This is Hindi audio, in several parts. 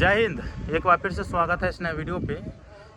जय हिंद। एक बार फिर से स्वागत है इस नए वीडियो पे।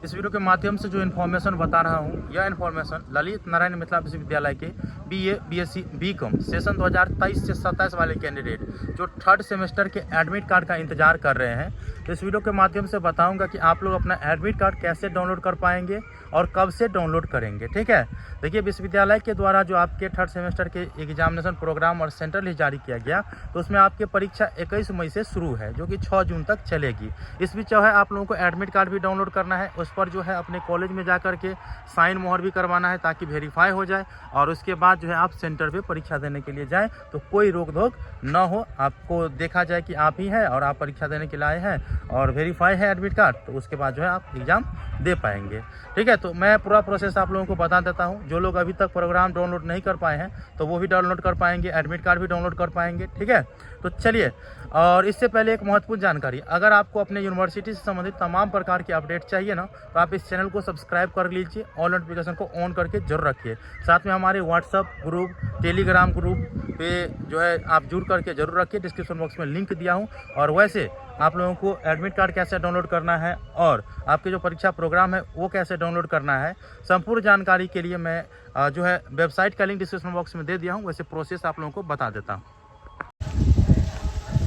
इस वीडियो के माध्यम से जो इन्फॉर्मेशन बता रहा हूँ, यह इन्फॉर्मेशन ललित नारायण मिथिला विश्वविद्यालय के BA, BSc, BCom सेशन 2023 से 27 वाले कैंडिडेट जो थर्ड सेमेस्टर के एडमिट कार्ड का इंतजार कर रहे हैं, तो इस वीडियो के माध्यम से बताऊंगा कि आप लोग अपना एडमिट कार्ड कैसे डाउनलोड कर पाएंगे और कब से डाउनलोड करेंगे। ठीक है, देखिए विश्वविद्यालय के द्वारा जो आपके थर्ड सेमेस्टर के एग्जामिनेशन प्रोग्राम और सेंटर लिस्ट जारी किया गया, तो उसमें आपकी परीक्षा 21 मई से शुरू है जो कि 6 जून तक चलेगी। इस बीच जो है आप लोगों को एडमिट कार्ड भी डाउनलोड करना है, उस पर जो है अपने कॉलेज में जा कर के साइन मोहर भी करवाना है ताकि वेरीफाई हो जाए, और उसके बाद जो है आप सेंटर पे परीक्षा देने के लिए जाएं तो कोई रोक धोक न हो, आपको देखा जाए कि आप ही हैं और आप परीक्षा देने के लिए आए हैं और वेरीफाई है एडमिट कार्ड, तो उसके बाद जो है आप एग्ज़ाम दे पाएंगे। ठीक है, तो मैं पूरा प्रोसेस आप लोगों को बता देता हूं। जो लोग अभी तक प्रोग्राम डाउनलोड नहीं कर पाए हैं तो वो भी डाउनलोड कर पाएंगे, एडमिट कार्ड भी डाउनलोड कर पाएंगे। ठीक है, तो चलिए, और इससे पहले एक महत्वपूर्ण जानकारी, अगर आपको अपने यूनिवर्सिटी से संबंधित तमाम प्रकार की अपडेट चाहिए ना, तो आप इस चैनल को सब्सक्राइब कर लीजिए, ऑल नोटिफिकेशन को ऑन करके जरूर रखिए। साथ में हमारे व्हाट्सअप ग्रुप, टेलीग्राम ग्रुप पे जो है आप जुड़ करके जरूर रखिए, डिस्क्रिप्शन बॉक्स में लिंक दिया हूँ। और वैसे आप लोगों को एडमिट कार्ड कैसे डाउनलोड करना है और आपके जो परीक्षा प्रोग्राम है वो कैसे डाउनलोड करना है, संपूर्ण जानकारी के लिए मैं जो है वेबसाइट का लिंक डिस्क्रिप्शन बॉक्स में दे दिया हूँ। वैसे प्रोसेस आप लोगों को बता देता हूँ।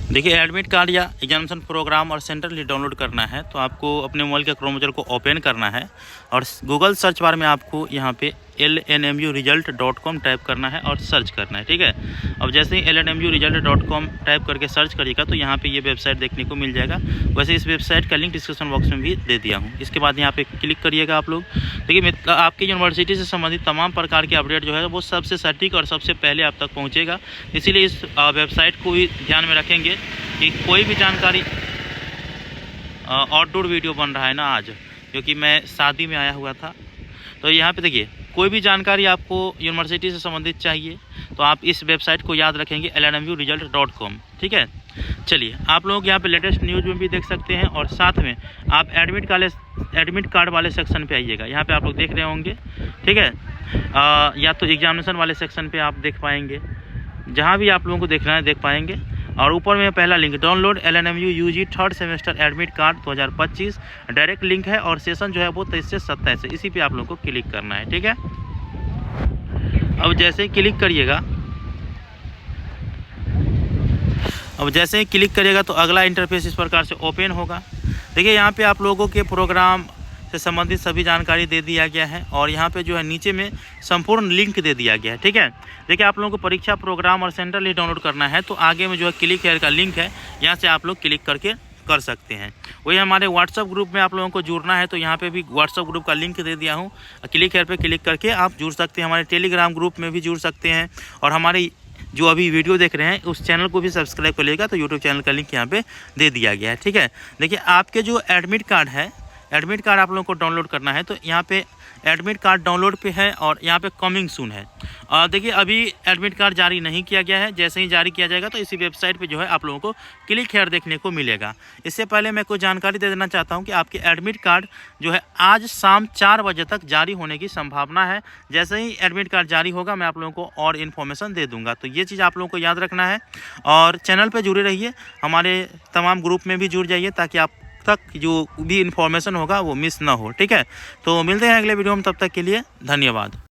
देखिए, एडमिट कार्ड या एग्जामिनेशन प्रोग्राम और सेंटर लिस्ट डाउनलोड करना है तो आपको अपने मोबाइल के क्रोम ब्राउज़र को ओपन करना है और गूगल सर्च बार में आपको यहाँ पे lnmuresult.com टाइप करना है और सर्च करना है। ठीक है, अब जैसे ही lnmuresult.com टाइप करके सर्च करिएगा तो यहाँ पे ये वेबसाइट देखने को मिल जाएगा। वैसे इस वेबसाइट का लिंक डिस्क्रिप्शन बॉक्स में भी दे दिया हूँ। इसके बाद यहाँ पे क्लिक करिएगा आप लोग। देखिए, आपकी यूनिवर्सिटी से संबंधित तमाम प्रकार के अपडेट जो है वो सबसे सटीक और सबसे पहले आप तक पहुँचेगा। इसीलिए इस वेबसाइट को भी ध्यान में रखेंगे कि कोई भी जानकारी, आउटडोर वीडियो बन रहा है ना आज, क्योंकि मैं शादी में आया हुआ था, तो यहाँ पे देखिए कोई भी जानकारी आपको यूनिवर्सिटी से संबंधित चाहिए तो आप इस वेबसाइट को याद रखेंगे lnmuresult.com। ठीक है, चलिए, आप लोग यहाँ पे लेटेस्ट न्यूज़ में भी देख सकते हैं और साथ में आप एडमिट कार्ड वाले सेक्शन पे आइएगा। यहाँ पे आप लोग देख रहे होंगे। ठीक है, या तो एग्जामिनेशन वाले सेक्शन पे आप देख पाएंगे, जहाँ भी आप लोगों को देखना है देख पाएंगे। और ऊपर में पहला link download LNMU UG third semester admit card 2025 direct link है और सेशन जो है वो 23 से 27 है। इसी पे आप लोगों को क्लिक करना है। ठीक है, अब जैसे ही क्लिक करिएगा तो अगला इंटरफेस इस प्रकार से ओपन होगा। देखिए, यहाँ पे आप लोगों के प्रोग्राम से संबंधित सभी जानकारी दे दिया गया है और यहाँ पे जो है नीचे में संपूर्ण लिंक दे दिया गया है। ठीक है, देखिए, आप लोगों को परीक्षा प्रोग्राम और सेंटर लिस्ट डाउनलोड करना है तो आगे में जो है क्लिक हेयर का लिंक है, यहाँ से आप लोग क्लिक करके कर सकते हैं। वही हमारे व्हाट्सअप ग्रुप में आप लोगों को जुड़ना है तो यहाँ पे भी व्हाट्सअप ग्रुप का लिंक दे दिया हूँ, क्लिक हेयर पे क्लिक करके आप जुड़ सकते हैं। हमारे टेलीग्राम ग्रुप में भी जुड़ सकते हैं और हमारे जो अभी वीडियो देख रहे हैं उस चैनल को भी सब्सक्राइब कर लीजिएगा, तो यूट्यूब चैनल का लिंक यहाँ पे दे दिया गया है। ठीक है, देखिए, आपके जो एडमिट कार्ड है, एडमिट कार्ड आप लोगों को डाउनलोड करना है तो यहाँ पे एडमिट कार्ड डाउनलोड पे है और यहाँ पे कमिंग सून है। देखिए, अभी एडमिट कार्ड जारी नहीं किया गया है, जैसे ही जारी किया जाएगा तो इसी वेबसाइट पे जो है आप लोगों को क्लिक हेयर देखने को मिलेगा। इससे पहले मैं कुछ जानकारी दे देना चाहता हूँ कि आपके एडमिट कार्ड जो है आज शाम 4 बजे तक जारी होने की संभावना है। जैसे ही एडमिट कार्ड जारी होगा मैं आप लोगों को और इन्फॉर्मेशन दे दूँगा, तो ये चीज़ आप लोगों को याद रखना है। और चैनल पर जुड़े रहिए, हमारे तमाम ग्रुप में भी जुड़ जाइए ताकि आप तक जो भी इन्फॉर्मेशन होगा वो मिस ना हो। ठीक है, तो मिलते हैं अगले वीडियो में, तब तक के लिए धन्यवाद।